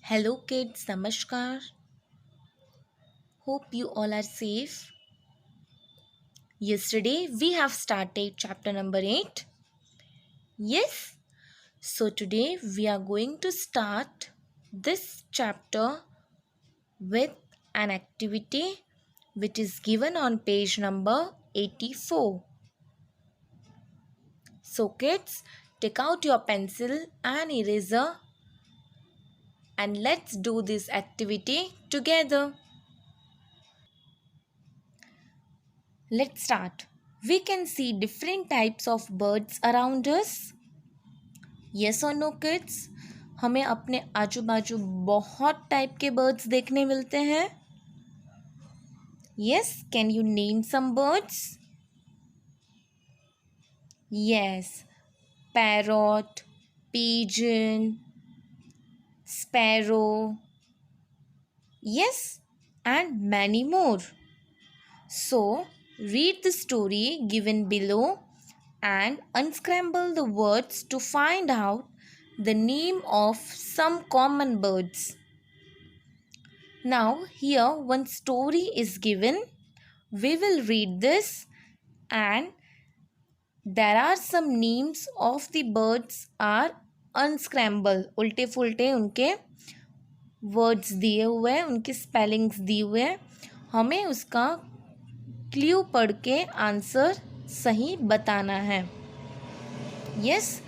Hello kids, Namaskar. Hope you all are safe. Yesterday we have started chapter number 8. Yes, so today we are going to start this chapter with an activity which is given on page number 84. So kids, take out your pencil and eraser and let's do this activity together. Let's start. We can see different types of birds around us. Yes or no kids? हमें अपने आजू बाजू बहुत type के birds देखने मिलते हैं. Yes, can you name some birds? Yes, parrot, pigeon, sparrow. Yes, and many more. So, read the story given below and unscramble the words to find out the name of some common birds. Now, here one story is given. We will read this and there are some names of the birds are unscramble. उल्टे फुलटे उनके words दिए हुए हैं, उनके spellings दिए हुए हैं. हमें उसका क्ल्यू पढ़ के आंसर सही बताना है. Yes,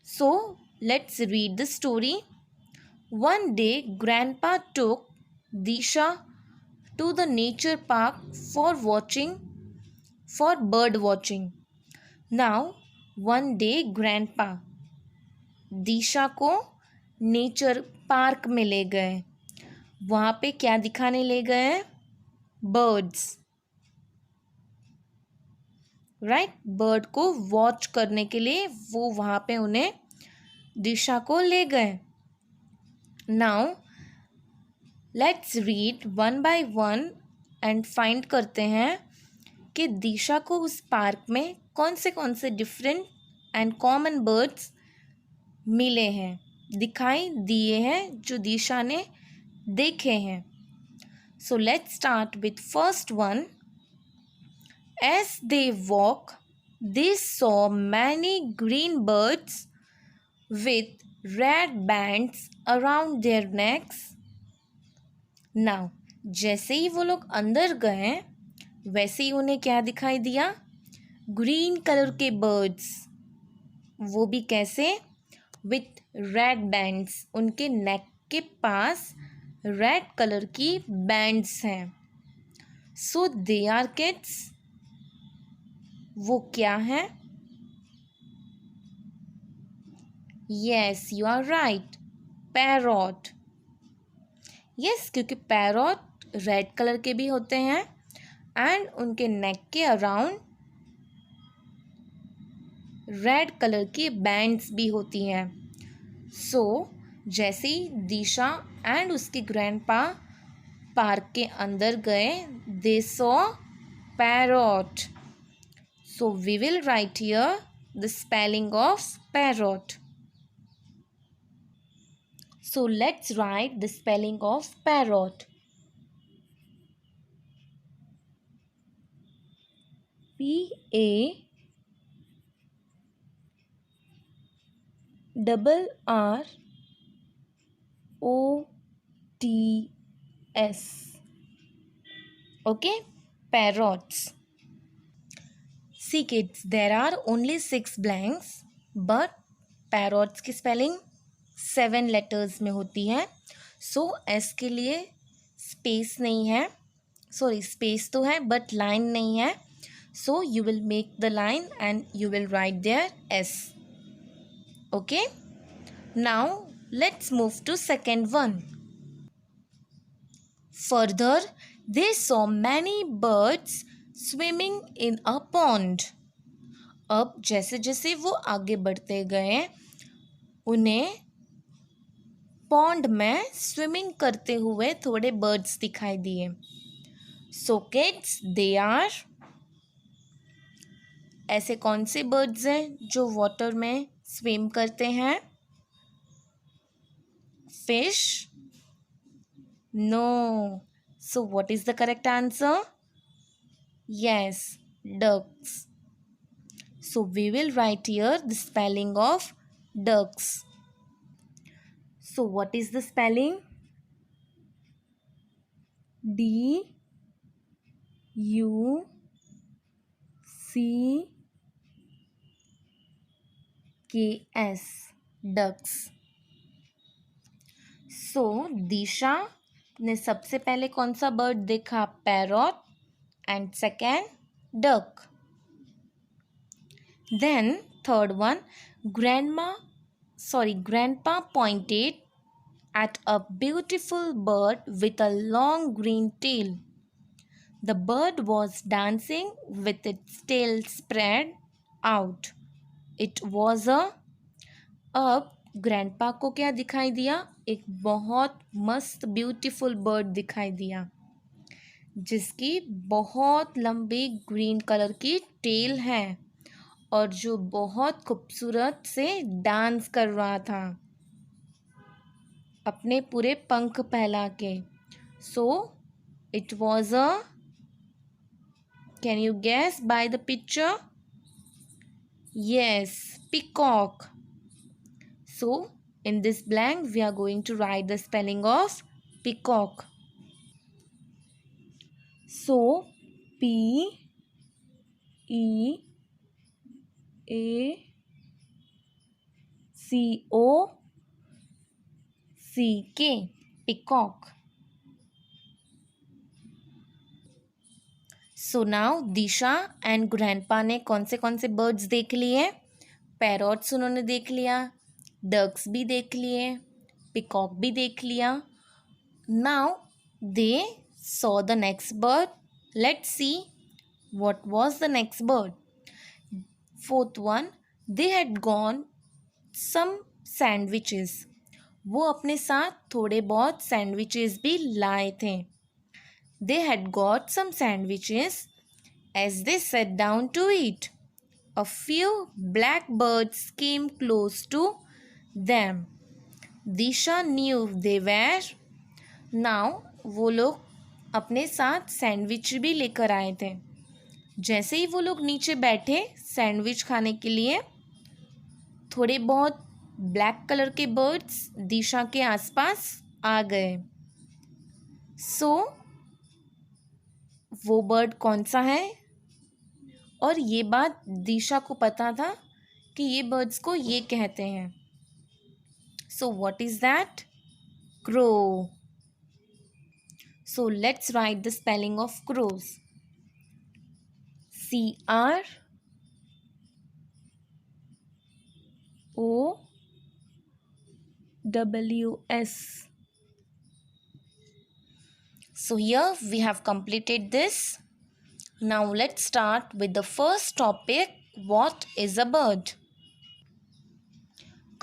so let's read the story. One day, Grandpa took Disha to the nature park for bird watching. Now, one day, Grandpa Disha को नेचर पार्क में ले गए. वहाँ पे क्या दिखाने ले गए? बर्ड्स. राइट, बर्ड को वॉच करने के लिए वो वहाँ पे उन्हें दिशा को ले गए. Now let's read one by one and find करते हैं कि दिशा को उस पार्क में कौन से डिफरेंट एंड कॉमन बर्ड्स मिले हैं, दिखाई दिए हैं, जो दिशा ने देखे हैं. So let's start with first one. As they walk, they saw many green birds with red bands around their necks. Now, जैसे ही वो लोग अंदर गए वैसे ही उन्हें क्या दिखाई दिया? ग्रीन कलर के बर्ड्स. वो भी कैसे? With red bands. उनके नेक के पास रेड कलर की बैंड्स हैं. So they are kids. वो क्या है? Yes, you are right, parrot. Yes, क्योंकि पैरॉट रेड कलर के भी होते हैं एंड उनके नेक के अराउंड रेड कलर की बैंड्स भी होती हैं. सो जैसे ही दिशा एंड उसके ग्रैंडपा पार्क के अंदर गए, they saw parrot. So we will write here the spelling of parrot. So let's write the spelling of parrot. Parrots. Okay, parrots. See kids, there are only 6 blanks, but parrots की spelling 7 letters में होती है. So S के लिए space नहीं है. Sorry, space तो है but line नहीं है. So you will make the line and you will write there S. Okay. Now let's move to second one. Further, they saw many birds swimming in a pond. अब जैसे जैसे वो आगे बढ़ते गए उन्हें पॉन्ड में स्विमिंग करते हुए थोड़े बर्ड्स दिखाई दिए. So kids, they are. ऐसे कौन से बर्ड्स हैं जो वाटर में स्विम करते हैं? Fish? No. So what is the correct answer? Yes, ducks. So we will write here the spelling of ducks. So what is the spelling? DUCKS, ducks. सो दिशा ने सबसे पहले कौन सा बर्ड देखा? Parrot and second duck. Then third one, grandpa pointed at a beautiful bird with a long green tail. The bird was dancing with its tail spread out. It was a. अब grandpa को क्या दिखाई दिया? एक बहुत मस्त beautiful bird दिखाई दिया जिसकी बहुत लंबी ग्रीन कलर की टेल है और जो बहुत खूबसूरत से डांस कर रहा था अपने पूरे पंख फैला के. So it was a, can you guess by the picture? Yes, peacock. So, in this blank, we are going to write the spelling of peacock. So, P-E-A-C-O-C-K, peacock. So now Disha and grandpa ने कौन से birds देख लिए? पैरॉट्स उन्होंने देख लिया, ducks भी देख लिए, पिकॉक भी देख लिया. Now they saw the next bird. Let's see what was the next bird. Fourth one, they had gone some sandwiches. वो अपने साथ थोड़े बहुत सैंडविचेस भी लाए थे. They had got some sandwiches as they set down to eat. A few blackbirds came close to them. Disha knew they were. Now वो लोग अपने साथ सैंडविच भी लेकर आए थे. जैसे ही वो लोग नीचे बैठे सैंडविच खाने के लिए, थोड़े बहुत ब्लैक कलर के बर्ड्स दिशा के आसपास आ गए. सो वो बर्ड कौन सा है? और ये बात दिशा को पता था कि ये बर्ड्स को ये कहते हैं. So what is that? Crow. So let's write the spelling of crows. CROWS. So here we have completed this. Now let's start with the first topic. What is a bird?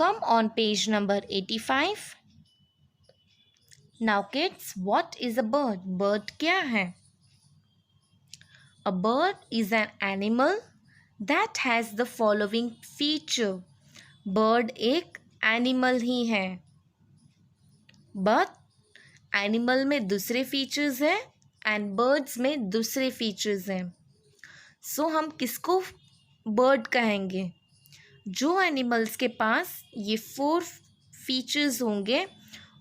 Come on page number 85. Now kids, what is a bird? Bird क्या है? A bird is an animal that has the following feature. Bird एक animal ही है. But animal में दूसरे features हैं and birds में दूसरे features हैं. सो हम किसको बर्ड कहेंगे? जो एनिमल्स के पास ये 4 फीचर्स होंगे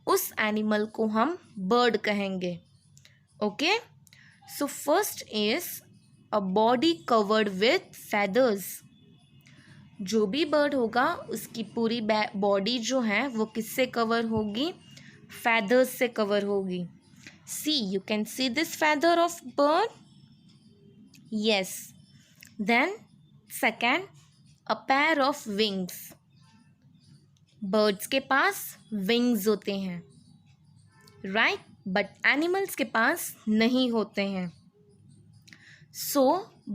उस एनिमल को हम बर्ड कहेंगे. Okay, so first is a body covered with feathers. जो भी बर्ड होगा उसकी पूरी बॉडी जो है वो किससे कवर होगी? फेदर्स से कवर होगी. See, you can see this feather of bird? Yes. Then second, a pair of wings. Birds के पास wings होते हैं, right? But animals के पास नहीं होते हैं. So,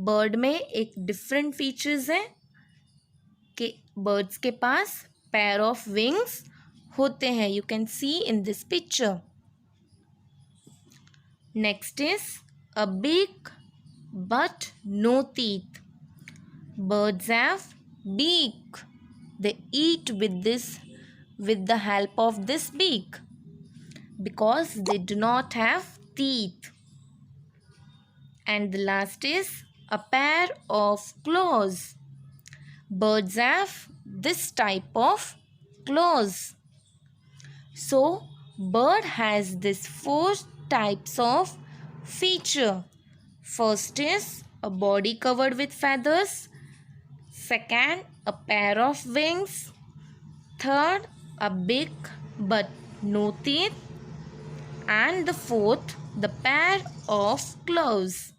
bird में एक different features है कि birds के पास pair of wings होते हैं. You can see in this picture. Next is a beak but no teeth. Birds have beak. They eat with this with the help of this beak because they do not have teeth. And the last is a pair of claws. Birds have this type of claws. So bird has this 4 types of feature. First is a body covered with feathers. Second, a pair of wings. Third, a beak but no teeth. And the fourth, the pair of claws.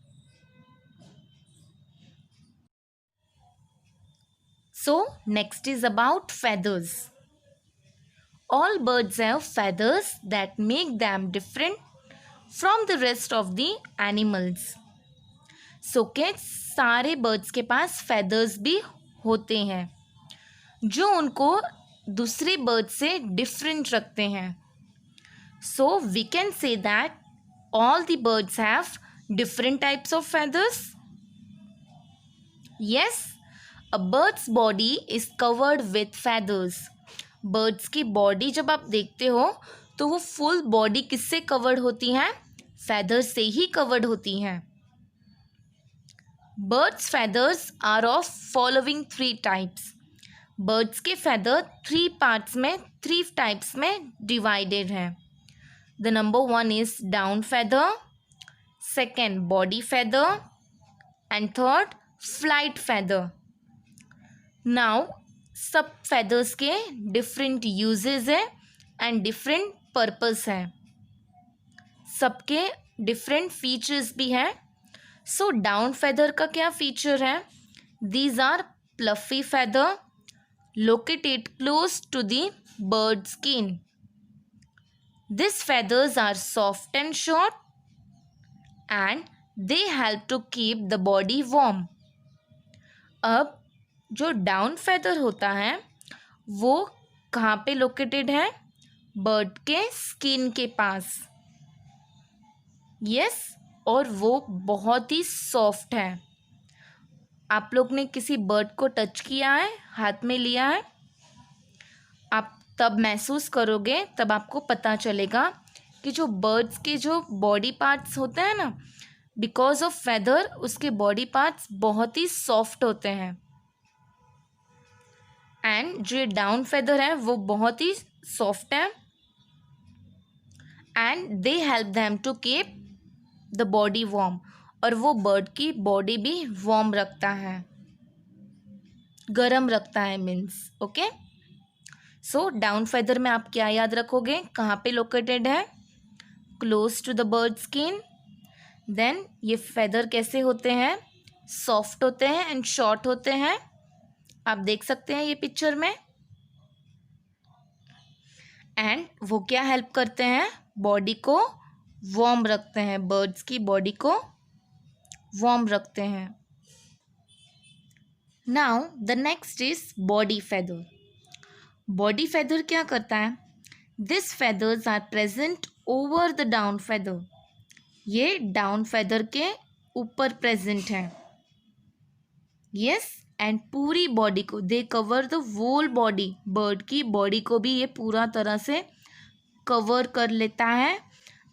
So next is about feathers. All birds have feathers that make them different from the rest of the animals. So kids, सारे birds के पास feathers भी होते हैं जो उनको दूसरे birds से different रखते हैं. So we can say that all the birds have different types of feathers. Yes, a bird's body is covered with feathers. Birds की body जब आप देखते हो तो वो full body किससे covered होती हैं? Feathers से ही covered होती हैं. Birds' feathers are of following 3 types. Birds के feather 3 parts में 3 types में divided हैं. The number 1 is down feather, second body feather, and third flight feather. Now सब feathers के different uses है and different purpose है. सबके different features भी हैं. So down feather का क्या feature है? These are fluffy feather located close to the bird skin. These feathers are soft and short and they help to keep the body warm. अब जो down feather होता है वो कहाँ पे लोकेटेड है? बर्ड के स्किन के पास. यस, और वो बहुत ही सॉफ्ट है. आप लोग ने किसी बर्ड को टच किया है, हाथ में लिया है, आप तब महसूस करोगे, तब आपको पता चलेगा कि जो बर्ड्स के जो बॉडी पार्ट्स होते हैं ना, बिकॉज ऑफ फेदर उसके बॉडी पार्ट्स बहुत ही सॉफ्ट होते हैं. एंड जो डाउन फेदर है वो बहुत ही सॉफ्ट है and they help them to keep the body warm. और वो बर्ड की बॉडी भी वार्म रखता है, गर्म रखता है means. Okay, so down feather में आप क्या याद रखोगे? कहाँ पे लोकेटेड है? Close to the bird skin. Then ये फेदर कैसे होते हैं? सॉफ्ट होते हैं एंड शॉर्ट होते हैं. आप देख सकते हैं ये पिक्चर में. एंड वो क्या हेल्प करते हैं? बॉडी को वार्म रखते हैं, बर्ड्स की बॉडी को वार्म रखते हैं. Now the next is body feather. Body feather क्या करता है? This feathers are present over the down feather. ये डाउन फेदर के ऊपर प्रेजेंट है. यस, एंड पूरी बॉडी को they cover the whole body. Bird की बॉडी को भी ये पूरा तरह से कवर कर लेता है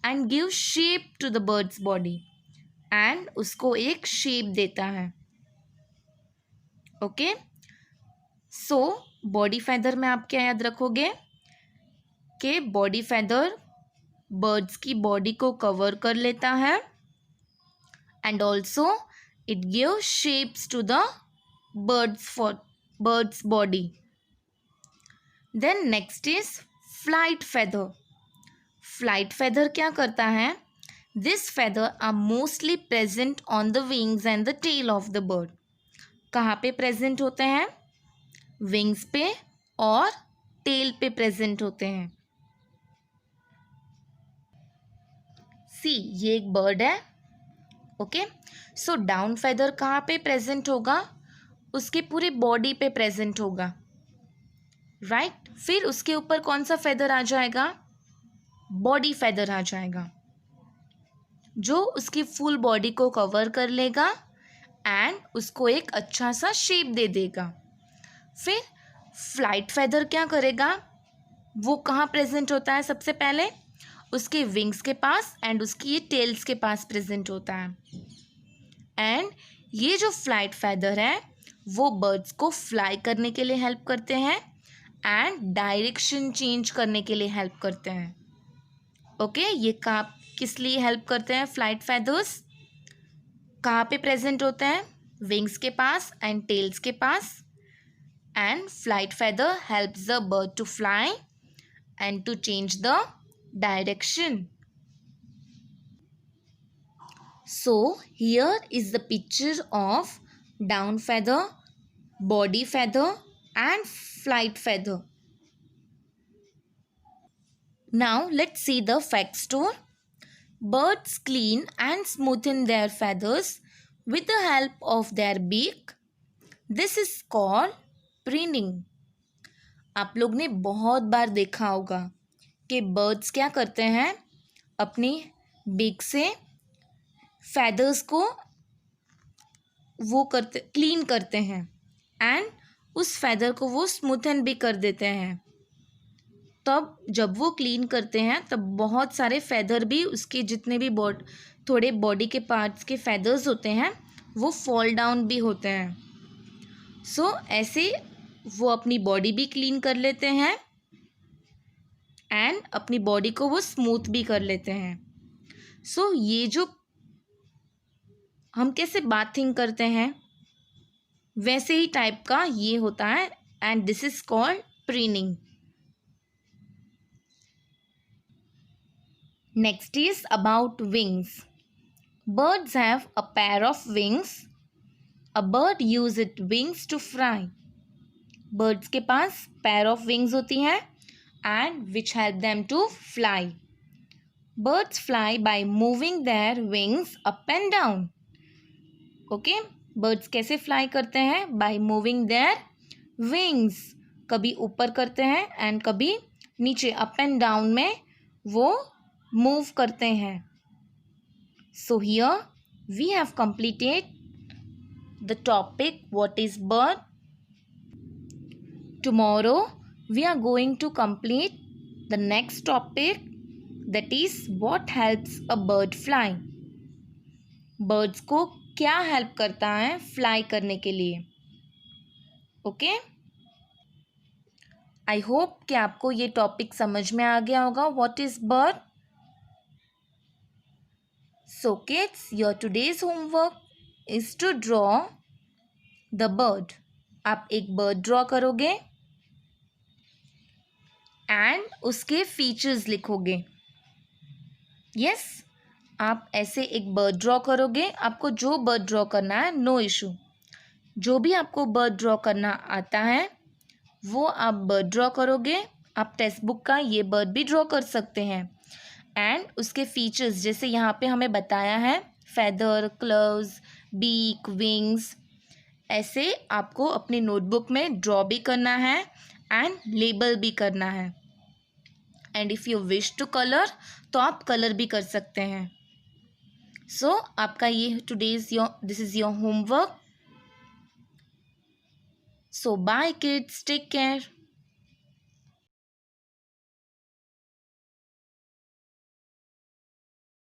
and give shape to the birds body. And उसको एक शेप देता है. ओके, सो बॉडी फेदर में आप क्या याद रखोगे? कि बॉडी फेदर बर्ड्स की बॉडी को कवर कर लेता है and also it give shapes to the birds body. Then next is flight feather. Flight feather क्या करता है? This feather are mostly present on the wings and the tail of the bird. कहाँ पे present होते हैं? Wings पे और tail पे present होते हैं. See, ये एक bird है. ओके, सो डाउन feather कहाँ पे present होगा? उसके पूरे बॉडी पे प्रेजेंट होगा. राइट, फिर उसके ऊपर कौन सा फेदर आ जाएगा? बॉडी फेदर आ जाएगा जो उसकी फुल बॉडी को कवर कर लेगा एंड उसको एक अच्छा सा शेप दे देगा. फिर फ्लाइट फेदर क्या करेगा? वो कहाँ प्रेजेंट होता है? सबसे पहले उसके विंग्स के पास एंड उसकी ये टेल्स के पास प्रेजेंट होता है। एंड ये जो फ्लाइट फैदर है वो बर्ड्स को फ्लाई करने के लिए हेल्प करते हैं एंड डायरेक्शन चेंज करने के लिए हेल्प करते हैं। ओके, ये कहाँ किस लिए हेल्प करते हैं? फ्लाइट फैदर्स कहाँ पे प्रेजेंट होते हैं? विंग्स के पास एंड टेल्स के पास। And flight feather helps the bird to fly and to change the direction. So here is the picture of down feather, body feather and flight feather. Now let's see the facts tour. Birds clean and smoothen their feathers with the help of their beak. This is called preening. आप लोग ने बहुत बार देखा होगा कि birds क्या करते हैं, अपनी बीक से फैदर्स को वो करते क्लीन करते हैं एंड उस फैदर को वो स्मूथन भी कर देते हैं. तब जब वो क्लीन करते हैं तब बहुत सारे फैदर भी उसके जितने भी थोड़े बॉडी के पार्ट्स के फैदर्स होते हैं वो फॉल डाउन भी होते हैं. सो ऐसे वो अपनी बॉडी भी क्लीन कर लेते हैं एंड अपनी बॉडी को वो स्मूथ भी कर लेते हैं. सो ये जो हम कैसे बाथिंग करते हैं वैसे ही टाइप का ये होता है and this is called preening. Next is about wings. Birds have a pair of wings. A bird use it wings to fly. Birds के पास पेयर ऑफ विंग्स होती हैं and which help them to fly. Birds fly by moving their wings up and down. Okay, birds कैसे fly करते हैं? By moving their wings. कभी ऊपर करते हैं एंड कभी नीचे, अप एंड डाउन में वो मूव करते हैं. So here we have completed the topic what is bird. Tomorrow we are going to complete the next topic that is what helps a bird fly. Birds को क्या help करता है fly करने के लिए. ओके, आई होप कि आपको ये टॉपिक समझ में आ गया होगा what is bird. So kids, your today's homework is to draw the bird. आप एक बर्ड ड्रॉ करोगे एंड उसके फीचर्स लिखोगे. यस, आप ऐसे एक बर्ड ड्रॉ करोगे. आपको जो बर्ड ड्रॉ करना है, नो इशू. जो भी आपको बर्ड ड्रॉ करना आता है वो आप बर्ड ड्रॉ करोगे. आप टेक्स्ट बुक का ये बर्ड भी ड्रॉ कर सकते हैं एंड उसके फीचर्स जैसे यहाँ पे हमें बताया है, फैदर, क्लव्स, बीक, विंग्स, ऐसे आपको अपनी नोटबुक में ड्रॉ भी करना है एंड लेबल भी करना है. And if you wish to colour तो आप कलर भी कर सकते हैं. सो आपका ये this is your homework. So bye kids, take care.